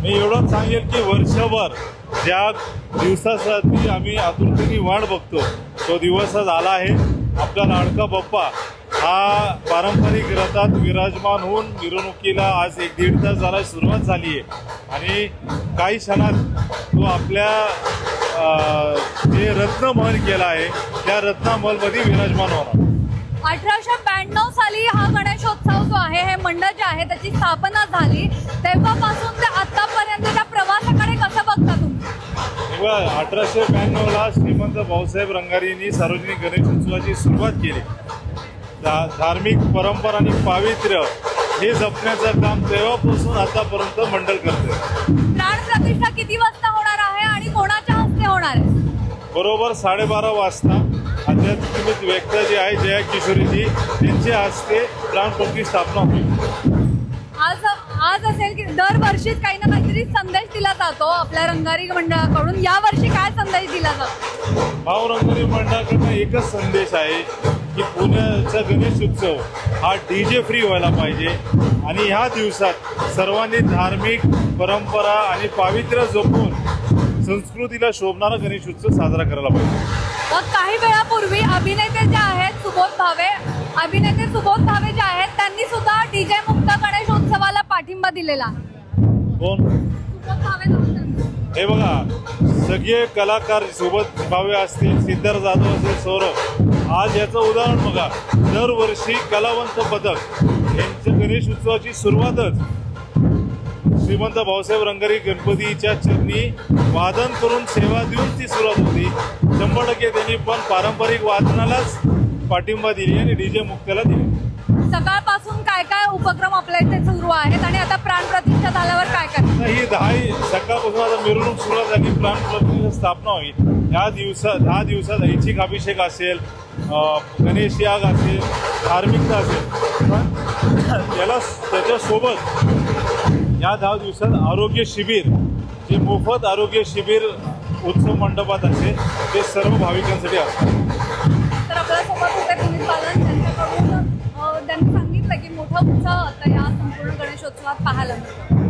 मी एवढंच सांगेल की वर्षभर ज्या दिवसासाठी आम्ही आतुरतेने वाट बघतो तो दिवस आज आला आहे। आपला लाडका बाप्पा हा पारंपरिक रथात विराजमान होऊन मिरवणुकीला आज 1-1.5 तास झाला सुरुवात झाली आहे आणि काही क्षणात तो आपल्या जे रत्नमहल केला आहे त्या रत्नमहलमध्ये विराजमान होणार। 1892 साली हा गणेशोत्सव जो आहे हे मंडळ जे आहे त्याची स्थापना झाली, तेव्हापासून ते आतापर्यंतच्या प्रवासाकडे कसं बघता तुम्ही? 1892ला श्रीमंत भाऊसाहेब रंगारींनी सार्वजनिक गणेशोत्सवाची सुरुवात केली। धार्मिक परंपरा आणि पावित्र्य हे जपण्याचं काम तेव्हापासून आतापर्यंत मंडळ करते। प्राण प्रतिष्ठा किती वाजता होणार आहे आणि कोणाच्या हस्ते होणार आहे? बरोबर 12:30 वाजता आध्यात्मिक व्यक्ती जे आहे जया किशोरीजी त्यांच्या हस्ते प्राण प्रतिष्ठापना होईल। आज असेल की दरवर्षीच काही ना काहीतरी संदेश दिला जातो आपल्या रंगारी मंडळाकडून, यावर्षी काय संदेश दिला जातो? भाऊ रंगारी मंडळाकडून एकच संदेश आहे की पुण्याचा गणेश उत्सव हा DJ फ्री व्हायला पाहिजे आणि ह्या दिवसात सर्वांनी धार्मिक परंपरा आणि पावित्र्य जपून संस्कृतीला शोभणारा गणेश उत्सव साजरा करायला पाहिजे। काही वेळापूर्वी अभिनेते जे आहेत सुबोध भावे जे आहेत त्यांनी सुद्धा DJ मुक्त गणेशोत्सवाला पाठिंबा दिलेला आहे। कोण? सुबोध भावे। हे बघा सगळे कलाकार सुबोध भावे असतील, सिद्धार्थ जाधव असेल, सौरभ, आज याचं उदाहरण बघा। दरवर्षी कलावंत पदक यांच्या गणेश उत्सवाची सुरुवातच श्रीमंत भाऊसाहेब रंगारी गणपतीच्या चरणी वादन करून सेवा देऊन ती सुरुवात होती। 100% त्यांनी पण पारंपरिक वादनालाच पाठिंबा दिली आणि DJ मुक्तला दिली। सकाळपासून काय काय उपक्रम आपल्या इथे सुरू आहेत आणि आता प्राण प्रतिष्ठा झाल्यावर काय काय? ही 10 सकाळपासून आता मिरवणूक सुरुवात झाली, प्राण प्रतिष्ठा स्थापना होईल। या दिवसात 10 दिवसात ऐच्छिक अभिषेक असेल, गणेश याग असेल, धार्मिकता असेल, पण याला त्याच्यासोबत या 10 दिवसात आरोग्य शिबिर, जे मोफत आरोग्य शिबिर उत्सव मंडपात असेल ते सर्व भाविकांसाठी असतात। तर आपल्यासोबत होते पुनीत बालन, त्यांच्याकडून त्यांनी सांगितलं की मोठा उत्साह आता या संपूर्ण गणेशोत्सवात पाहायला मिळतो।